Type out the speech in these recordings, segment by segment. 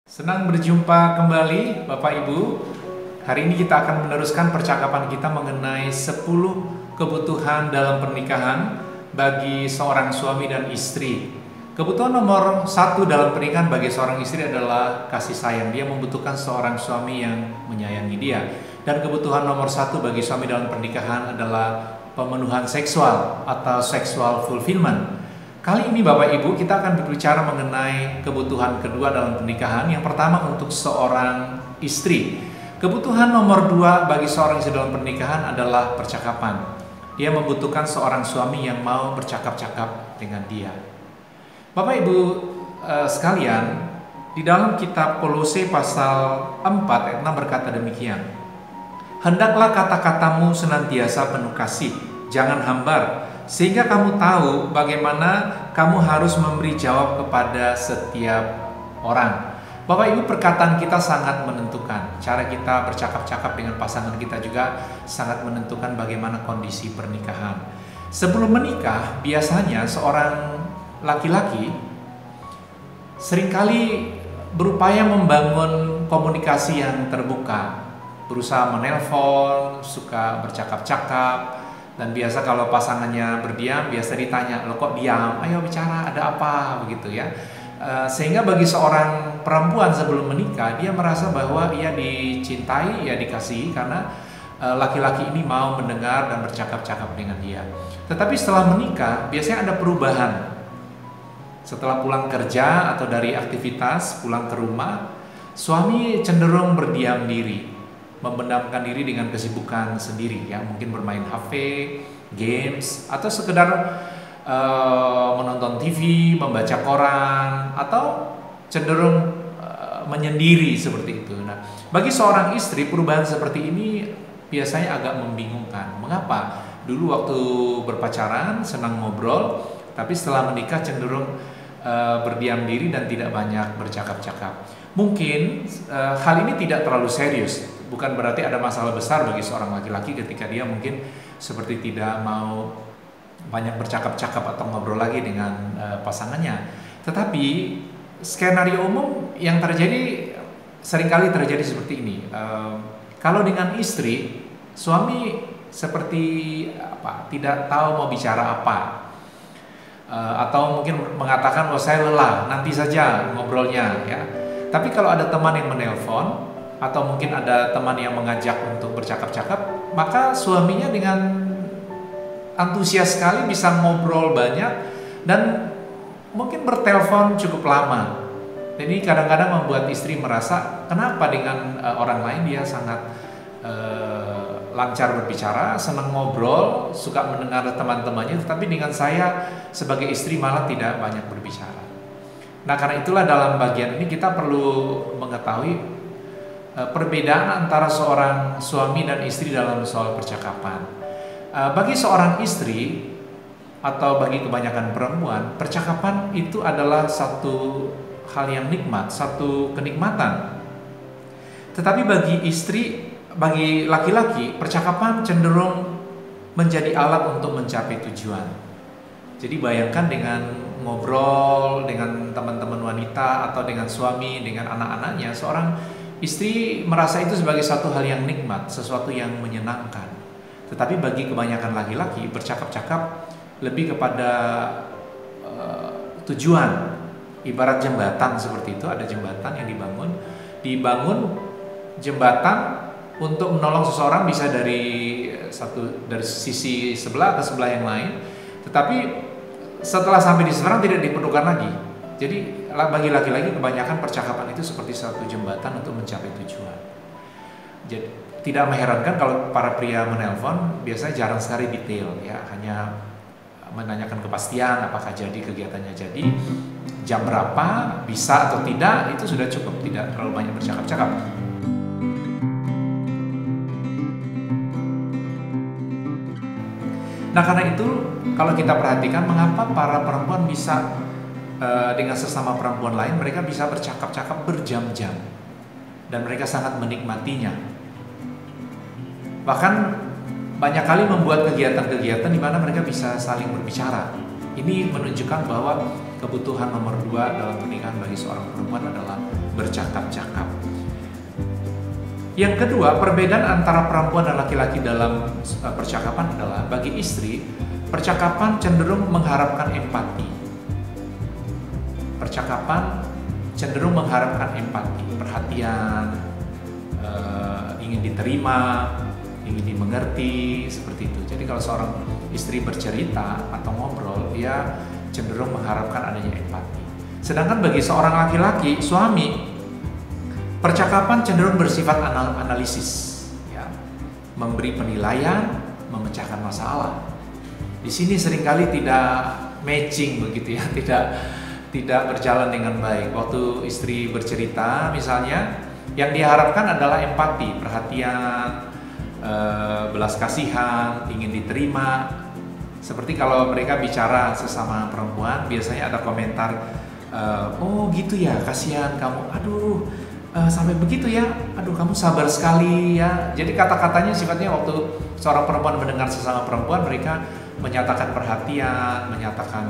Senang berjumpa kembali Bapak Ibu. Hari ini kita akan meneruskan percakapan kita mengenai 10 kebutuhan dalam pernikahan bagi seorang suami dan istri. Kebutuhan nomor 1 dalam pernikahan bagi seorang istri adalah kasih sayang. Dia membutuhkan seorang suami yang menyayangi dia. Dan kebutuhan nomor 1 bagi suami dalam pernikahan adalah pemenuhan seksual atau sexual fulfillment. Kali ini Bapak Ibu kita akan berbicara mengenai kebutuhan kedua dalam pernikahan. Yang pertama untuk seorang istri. Kebutuhan nomor 2 bagi seorang istri dalam pernikahan adalah percakapan. Dia membutuhkan seorang suami yang mau bercakap-cakap dengan dia. Bapak Ibu sekalian, di dalam kitab Kolose pasal 4 ayat 6 berkata demikian. Hendaklah kata-katamu senantiasa penuh kasih, jangan hambar, sehingga kamu tahu bagaimana kamu harus memberi jawab kepada setiap orang. Bapak Ibu, perkataan kita sangat menentukan. Cara kita bercakap-cakap dengan pasangan kita juga sangat menentukan bagaimana kondisi pernikahan. Sebelum menikah, biasanya seorang laki-laki seringkali berupaya membangun komunikasi yang terbuka, berusaha menelpon, suka bercakap-cakap. Dan biasa kalau pasangannya berdiam, biasa ditanya, lo kok diam? Ayo bicara, ada apa? Begitu ya. Sehingga bagi seorang perempuan sebelum menikah, dia merasa bahwa ia dicintai, ia dikasihi karena laki-laki ini mau mendengar dan bercakap-cakap dengan dia. Tetapi setelah menikah, biasanya ada perubahan. Setelah pulang kerja atau dari aktivitas, pulang ke rumah, suami cenderung berdiam diri, memendamkan diri dengan kesibukan sendiri, ya mungkin bermain HP, games, atau sekedar menonton TV, membaca koran, atau cenderung menyendiri seperti itu. Nah, bagi seorang istri perubahan seperti ini biasanya agak membingungkan. Mengapa? Dulu waktu berpacaran senang ngobrol, tapi setelah menikah cenderung berdiam diri dan tidak banyak bercakap-cakap. Mungkin hal ini tidak terlalu serius. Bukan berarti ada masalah besar bagi seorang laki-laki ketika dia mungkin seperti tidak mau banyak bercakap-cakap atau ngobrol lagi dengan pasangannya. Tetapi skenario umum yang terjadi seringkali terjadi seperti ini. Kalau dengan istri, suami seperti apa? Tidak tahu mau bicara apa. Atau mungkin mengatakan, oh saya lelah, nanti saja ngobrolnya ya. Tapi kalau ada teman yang menelpon atau mungkin ada teman yang mengajak untuk bercakap-cakap, maka suaminya dengan antusias sekali bisa ngobrol banyak dan mungkin bertelepon cukup lama. Jadi kadang-kadang membuat istri merasa kenapa dengan orang lain dia sangat lancar berbicara, senang ngobrol, suka mendengar teman-temannya, tetapi dengan saya sebagai istri malah tidak banyak berbicara. Nah, karena itulah dalam bagian ini kita perlu mengetahui perbedaan antara seorang suami dan istri dalam soal percakapan. Bagi seorang istri atau bagi kebanyakan perempuan, percakapan itu adalah satu hal yang nikmat, satu kenikmatan. Tetapi bagi istri, bagi laki-laki, percakapan cenderung menjadi alat untuk mencapai tujuan. Jadi bayangkan dengan ngobrol dengan teman-teman wanita atau dengan suami, dengan anak-anaknya, seorang istri merasa itu sebagai satu hal yang nikmat, sesuatu yang menyenangkan. Tetapi bagi kebanyakan laki-laki, bercakap-cakap lebih kepada tujuan. Ibarat jembatan seperti itu, ada jembatan yang dibangun jembatan untuk menolong seseorang bisa dari sisi sebelah ke sebelah yang lain. Tetapi setelah sampai di seberang tidak diperlukan lagi. Jadi bagi laki-laki kebanyakan percakapan itu seperti satu jembatan untuk mencapai tujuan. Jadi tidak mengherankan kalau para pria menelpon biasanya jarang sekali detail, ya hanya menanyakan kepastian apakah jadi kegiatannya, jadi jam berapa, bisa atau tidak, itu sudah cukup, tidak terlalu banyak bercakap-cakap. Nah, karena itu kalau kita perhatikan mengapa para perempuan bisa dengan sesama perempuan lain mereka bisa bercakap-cakap berjam-jam dan mereka sangat menikmatinya. Bahkan banyak kali membuat kegiatan-kegiatan di mana mereka bisa saling berbicara. Ini menunjukkan bahwa kebutuhan nomor 2 dalam pernikahan bagi seorang perempuan adalah bercakap-cakap. Yang kedua, perbedaan antara perempuan dan laki-laki dalam percakapan adalah bagi istri, percakapan cenderung mengharapkan empati. Percakapan cenderung mengharapkan empati, perhatian, ingin diterima, ingin dimengerti, seperti itu. Jadi kalau seorang istri bercerita atau ngobrol, dia cenderung mengharapkan adanya empati. Sedangkan bagi seorang laki-laki, suami, percakapan cenderung bersifat analisis, ya, memberi penilaian, memecahkan masalah. Di sini seringkali tidak matching begitu ya, tidak berjalan dengan baik. Waktu istri bercerita misalnya, yang diharapkan adalah empati, perhatian, belas kasihan, ingin diterima. Seperti kalau mereka bicara sesama perempuan, biasanya ada komentar, oh gitu ya, kasihan kamu, aduh sampai begitu ya, aduh kamu sabar sekali ya. Jadi kata-katanya sifatnya waktu seorang perempuan mendengar sesama perempuan, mereka menyatakan perhatian, menyatakan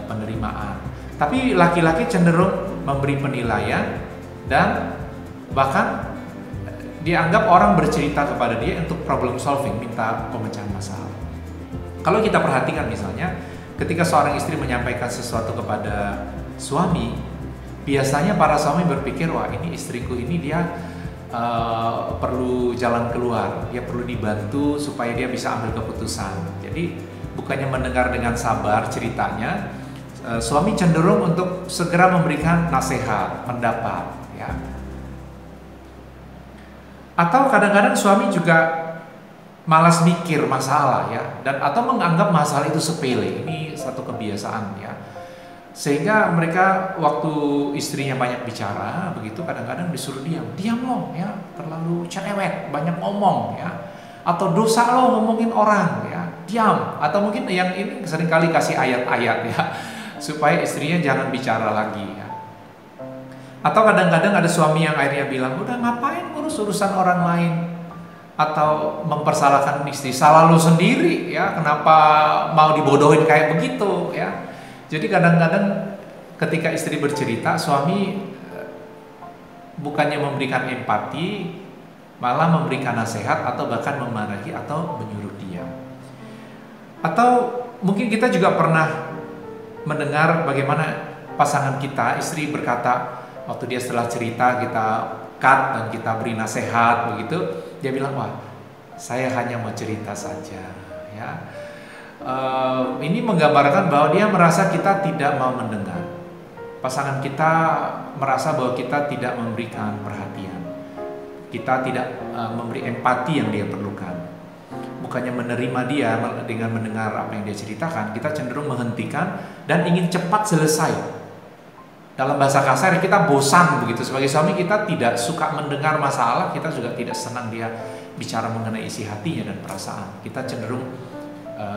penerimaan. Tapi laki-laki cenderung memberi penilaian dan bahkan dianggap orang bercerita kepada dia untuk problem solving, minta pemecahan masalah. Kalau kita perhatikan misalnya, ketika seorang istri menyampaikan sesuatu kepada suami, biasanya para suami berpikir, wah ini istriku ini dia perlu jalan keluar, dia perlu dibantu supaya dia bisa ambil keputusan. Jadi bukannya mendengar dengan sabar ceritanya, suami cenderung untuk segera memberikan nasihat, pendapat, ya. Atau kadang-kadang suami juga malas mikir masalah, ya, dan atau menganggap masalah itu sepele. Ini satu kebiasaan, ya. Sehingga mereka waktu istrinya banyak bicara begitu, kadang-kadang disuruh diam loh ya, terlalu cerewet, banyak ngomong ya, atau dosa lo ngomongin orang ya, diam. Atau mungkin yang ini seringkali kasih ayat-ayat ya, supaya istrinya jangan bicara lagi ya. Atau kadang-kadang ada suami yang akhirnya bilang, udah ngapain ngurus urusan orang lain, atau mempersalahkan istri, salah lo sendiri ya, kenapa mau dibodohin kayak begitu ya. Jadi kadang-kadang ketika istri bercerita, suami bukannya memberikan empati, malah memberikan nasihat atau bahkan memarahi atau menyuruh diam. Atau mungkin kita juga pernah mendengar bagaimana pasangan kita, istri berkata, waktu dia setelah cerita kita cut dan kita beri nasihat begitu, dia bilang, wah saya hanya mau cerita saja ya. Ini menggambarkan bahwa dia merasa kita tidak mau mendengar. Pasangan kita merasa bahwa kita tidak memberikan perhatian, kita tidak memberi empati yang dia perlukan. Bukannya menerima dia dengan mendengar apa yang dia ceritakan, kita cenderung menghentikan dan ingin cepat selesai. Dalam bahasa kasar kita bosan begitu. Sebagai suami kita tidak suka mendengar masalah, kita juga tidak senang dia bicara mengenai isi hatinya dan perasaan. Kita cenderung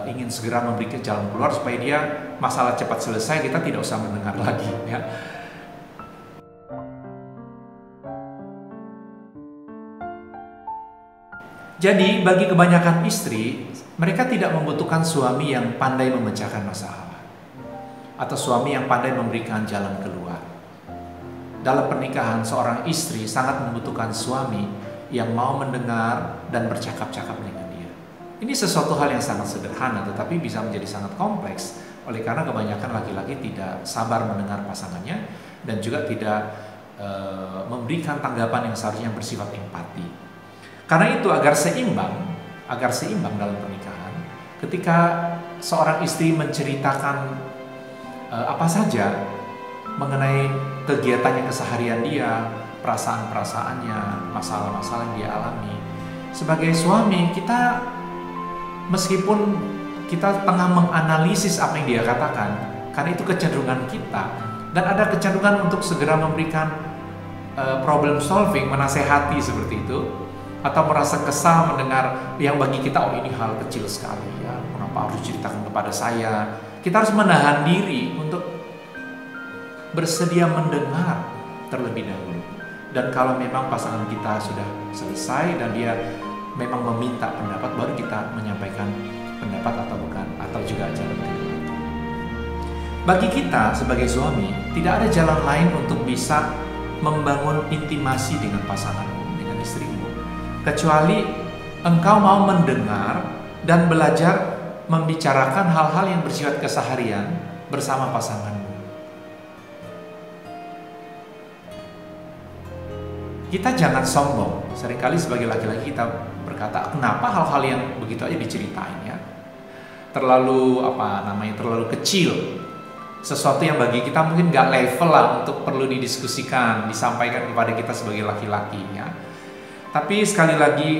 ingin segera memberikan jalan keluar supaya dia masalah cepat selesai, kita tidak usah mendengar lagi ya. Jadi bagi kebanyakan istri, mereka tidak membutuhkan suami yang pandai memecahkan masalah atau suami yang pandai memberikan jalan keluar. Dalam pernikahan, seorang istri sangat membutuhkan suami yang mau mendengar dan bercakap-cakap dengan dia. Ini sesuatu hal yang sangat sederhana tetapi bisa menjadi sangat kompleks oleh karena kebanyakan laki-laki tidak sabar mendengar pasangannya dan juga tidak memberikan tanggapan yang seharusnya bersifat empati. Karena itu agar seimbang dalam pernikahan, ketika seorang istri menceritakan apa saja mengenai kegiatannya keseharian dia, perasaan-perasaannya, masalah-masalah yang dia alami, sebagai suami kita meskipun kita tengah menganalisis apa yang dia katakan, karena itu kecenderungan kita, dan ada kecenderungan untuk segera memberikan problem solving, menasehati seperti itu, atau merasa kesal mendengar yang bagi kita, oh ini hal kecil sekali ya, kenapa harus diceritakan kepada saya. Kita harus menahan diri untuk bersedia mendengar terlebih dahulu. Dan kalau memang pasangan kita sudah selesai dan dia memang meminta pendapat, baru kita menyampaikan pendapat atau bukan, atau juga jalan keluar. Bagi kita sebagai suami, tidak ada jalan lain untuk bisa membangun intimasi dengan pasanganmu, dengan istrimu, kecuali engkau mau mendengar dan belajar membicarakan hal-hal yang bersifat keseharian bersama pasanganmu. Kita jangan sombong. Seringkali sebagai laki-laki kita berkata, kenapa hal-hal yang begitu aja diceritain ya? Terlalu terlalu kecil. Sesuatu yang bagi kita mungkin gak level lah untuk perlu didiskusikan, disampaikan kepada kita sebagai laki-laki ya. Tapi sekali lagi,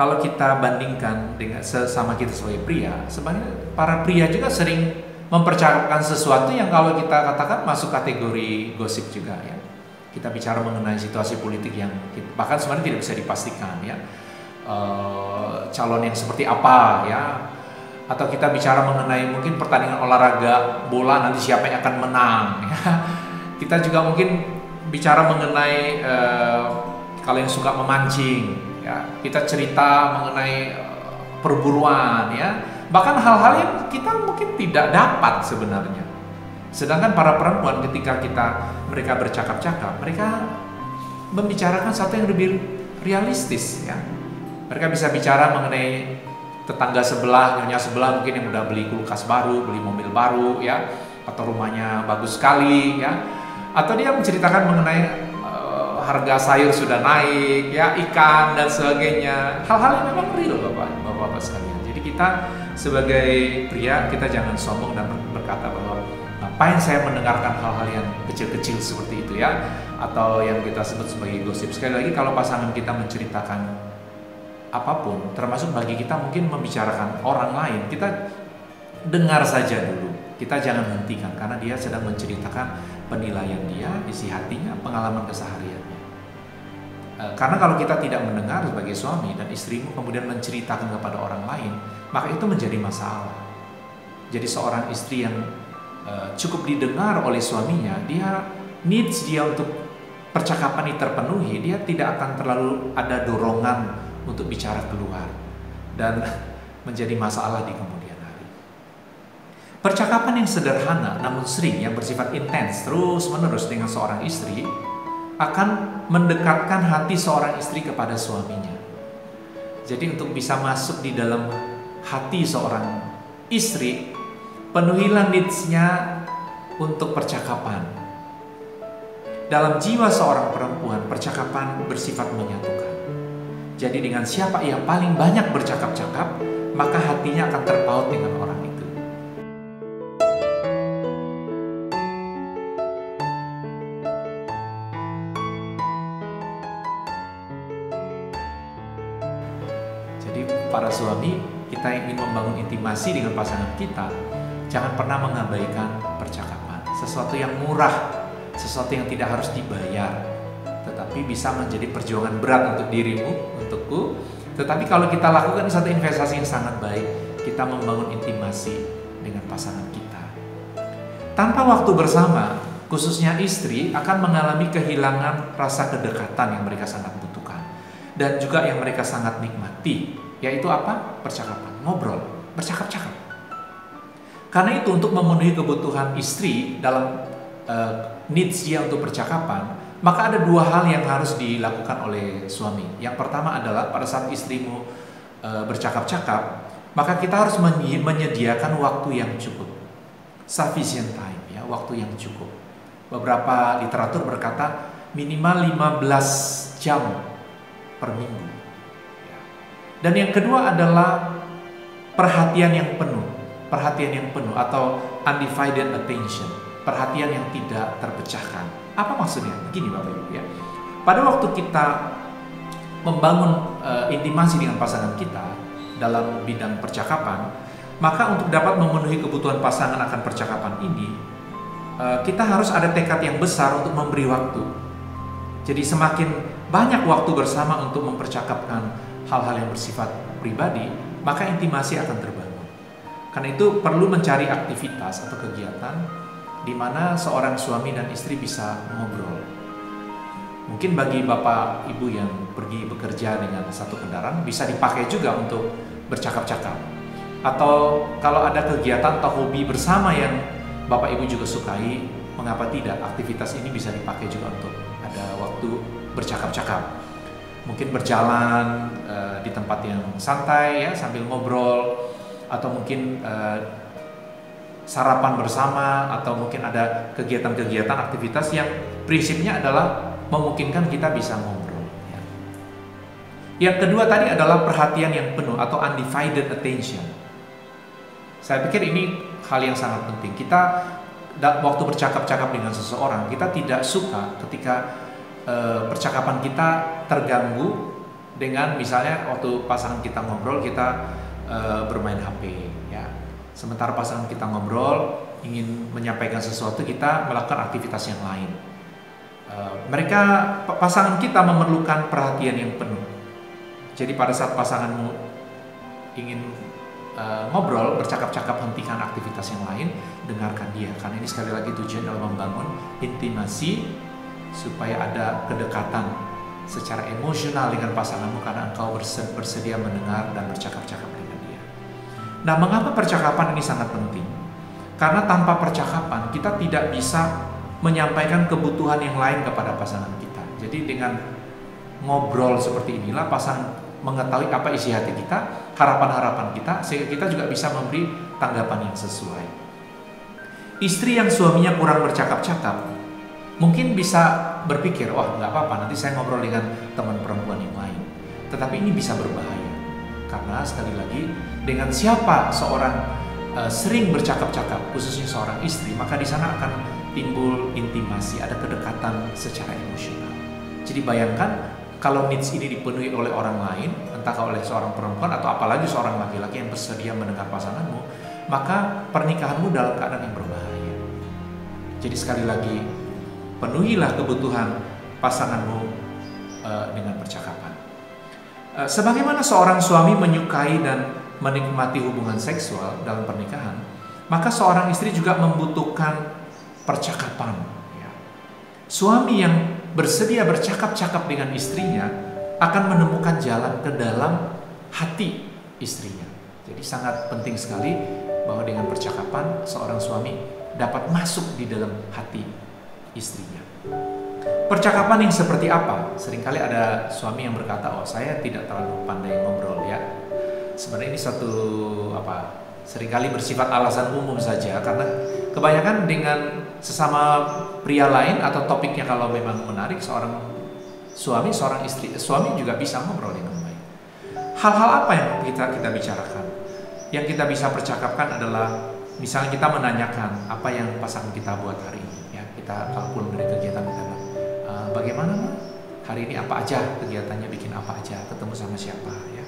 kalau kita bandingkan dengan sesama kita sebagai pria, sebenarnya para pria juga sering mempercakapkan sesuatu yang kalau kita katakan masuk kategori gosip juga ya. Kita bicara mengenai situasi politik yang bahkan sebenarnya tidak bisa dipastikan ya. Calon yang seperti apa ya. Atau kita bicara mengenai mungkin pertandingan olahraga bola nanti siapa yang akan menang ya. Kita juga mungkin bicara mengenai kalau yang suka memancing ya, kita cerita mengenai perburuan ya, bahkan hal-hal yang kita mungkin tidak dapat sebenarnya. Sedangkan para perempuan ketika mereka bercakap-cakap, mereka membicarakan sesuatu yang lebih realistis ya. Mereka bisa bicara mengenai tetangga sebelah, nyonya sebelah mungkin yang udah beli kulkas baru, beli mobil baru ya, atau rumahnya bagus sekali ya, atau dia menceritakan mengenai harga sayur sudah naik ya, ikan dan sebagainya, hal-hal yang memang real bapak-bapak sekalian. Jadi kita sebagai pria, kita jangan sombong dan berkata bahwa ngapain saya mendengarkan hal-hal yang kecil-kecil seperti itu ya, atau yang kita sebut sebagai gosip. Sekali lagi, kalau pasangan kita menceritakan apapun, termasuk bagi kita mungkin membicarakan orang lain, kita dengar saja dulu. Kita jangan hentikan karena dia sedang menceritakan penilaian dia, isi hatinya, pengalaman kesehariannya. Karena kalau kita tidak mendengar sebagai suami dan istrimu kemudian menceritakan kepada orang lain, maka itu menjadi masalah. Jadi seorang istri yang cukup didengar oleh suaminya, dia needs dia untuk percakapan ini terpenuhi, dia tidak akan terlalu ada dorongan untuk bicara keluar dan menjadi masalah di kemudian hari. Percakapan yang sederhana namun sering yang bersifat intens terus-menerus dengan seorang istri akan mendekatkan hati seorang istri kepada suaminya. Jadi untuk bisa masuk di dalam hati seorang istri, penuhilah needs-nya untuk percakapan. Dalam jiwa seorang perempuan, percakapan bersifat menyatukan. Jadi dengan siapa ia paling banyak bercakap-cakap, maka hatinya akan terpaut dengan orang itu. Jadi para suami, kita yang ingin membangun intimasi dengan pasangan kita, jangan pernah mengabaikan percakapan. Sesuatu yang murah, sesuatu yang tidak harus dibayar, tetapi bisa menjadi perjuangan berat untuk dirimu, untukku. Tetapi kalau kita lakukan satu investasi yang sangat baik, kita membangun intimasi dengan pasangan kita. Tanpa waktu bersama, khususnya istri akan mengalami kehilangan rasa kedekatan yang mereka sangat butuhkan dan juga yang mereka sangat nikmati, yaitu apa? Percakapan, ngobrol, bercakap-cakap. Karena itu untuk memenuhi kebutuhan istri dalam needs dia untuk percakapan, maka ada dua hal yang harus dilakukan oleh suami. Yang pertama adalah pada saat istrimu bercakap-cakap, maka kita harus menyediakan waktu yang cukup, sufficient time ya, waktu yang cukup. Beberapa literatur berkata minimal 15 jam per minggu. Dan yang kedua adalah perhatian yang penuh atau undivided attention, perhatian yang tidak terpecahkan. Apa maksudnya? Begini Bapak Ibu ya. Pada waktu kita membangun intimasi dengan pasangan kita dalam bidang percakapan, maka untuk dapat memenuhi kebutuhan pasangan akan percakapan ini, kita harus ada tekad yang besar untuk memberi waktu. Jadi semakin banyak waktu bersama untuk mempercakapkan hal-hal yang bersifat pribadi, maka intimasi akan terbangun. Karena itu perlu mencari aktivitas atau kegiatan di mana seorang suami dan istri bisa ngobrol. Mungkin bagi bapak ibu yang pergi bekerja dengan satu kendaraan bisa dipakai juga untuk bercakap-cakap. Atau kalau ada kegiatan atau hobi bersama yang bapak ibu juga sukai, mengapa tidak aktivitas ini bisa dipakai juga untuk ada waktu bercakap-cakap. Mungkin berjalan di tempat yang santai ya sambil ngobrol, atau mungkin sarapan bersama, atau mungkin ada kegiatan-kegiatan aktivitas yang prinsipnya adalah memungkinkan kita bisa ngobrol ya. Yang kedua tadi adalah perhatian yang penuh atau undivided attention. Saya pikir ini hal yang sangat penting. Kita waktu bercakap-cakap dengan seseorang, kita tidak suka ketika percakapan kita terganggu dengan misalnya waktu pasangan kita ngobrol, kita bermain HP ya. Sementara pasangan kita ngobrol ingin menyampaikan sesuatu, kita melakukan aktivitas yang lain. Pasangan kita memerlukan perhatian yang penuh. Jadi pada saat pasanganmu ingin ngobrol, bercakap-cakap, hentikan aktivitas yang lain, dengarkan dia. Karena ini sekali lagi tujuan dalam membangun intimasi, supaya ada kedekatan secara emosional dengan pasanganmu karena engkau bersedia mendengar dan bercakap-cakap dengan dia. Nah, mengapa percakapan ini sangat penting? Karena tanpa percakapan kita tidak bisa menyampaikan kebutuhan yang lain kepada pasangan kita. Jadi dengan ngobrol seperti inilah pasangan mengetahui apa isi hati kita, harapan-harapan kita, sehingga kita juga bisa memberi tanggapan yang sesuai. Istri yang suaminya kurang bercakap-cakap mungkin bisa berpikir, wah nggak apa-apa, nanti saya ngobrol dengan teman perempuan yang lain. Tetapi ini bisa berbahaya, karena sekali lagi dengan siapa seorang sering bercakap-cakap, khususnya seorang istri, maka di sana akan timbul intimasi, ada kedekatan secara emosional. Jadi bayangkan kalau needs ini dipenuhi oleh orang lain, entah oleh seorang perempuan atau apalagi seorang laki-laki yang bersedia mendengar pasanganmu, maka pernikahanmu dalam keadaan yang berbahaya. Jadi sekali lagi, penuhilah kebutuhan pasanganmu dengan percakapan. Sebagaimana seorang suami menyukai dan menikmati hubungan seksual dalam pernikahan, maka seorang istri juga membutuhkan percakapan. Suami yang bersedia bercakap-cakap dengan istrinya akan menemukan jalan ke dalam hati istrinya. Jadi sangat penting sekali bahwa dengan percakapan seorang suami dapat masuk di dalam hati istrinya. Percakapan yang seperti apa? Seringkali ada suami yang berkata, oh saya tidak terlalu pandai ngobrol ya. Sebenarnya ini seringkali bersifat alasan umum saja, karena kebanyakan dengan sesama pria lain atau topiknya kalau memang menarik, seorang suami, seorang istri, suami juga bisa ngobrol dengan baik. Hal-hal apa yang kita bicarakan? Yang kita bisa percakapkan adalah misalnya kita menanyakan apa yang pasangan kita buat hari ini ya. Kita kalau pulang dari kegiatan kita bagaimana hari ini, apa aja kegiatannya, bikin apa aja, ketemu sama siapa ya.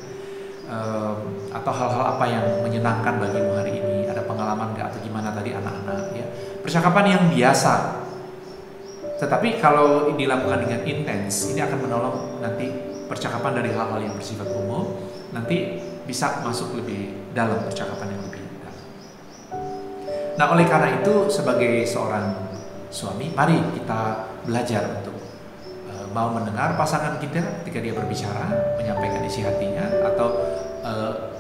Atau hal-hal apa yang menyenangkan bagimu hari ini, ada pengalaman nggak, atau gimana tadi anak-anak ya. Percakapan yang biasa, tetapi kalau dilakukan dengan intens, ini akan menolong nanti percakapan dari hal-hal yang bersifat umum nanti bisa masuk lebih dalam, percakapan yang lebih dalam. Nah, oleh karena itu sebagai seorang suami, mari kita belajar untuk mau mendengar pasangan kita ketika dia berbicara, menyampaikan isi hatinya, atau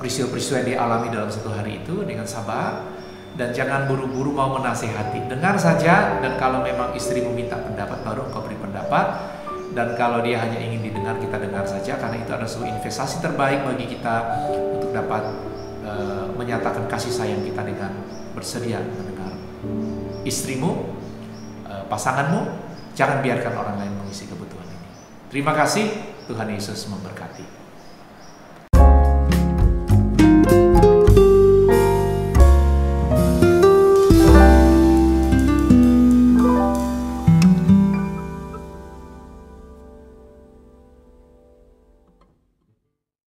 peristiwa-peristiwa yang dialami dalam satu hari itu dengan sabar, dan jangan buru-buru mau menasehati. Dengar saja, dan kalau memang istri meminta pendapat baru engkau beri pendapat, dan kalau dia hanya ingin didengar, kita dengar saja, karena itu adalah sebuah investasi terbaik bagi kita untuk dapat menyatakan kasih sayang kita dengan bersedia mendengar istrimu, pasanganmu. Jangan biarkan orang lain mengisi kebutuhan ini. Terima kasih, Tuhan Yesus memberkati.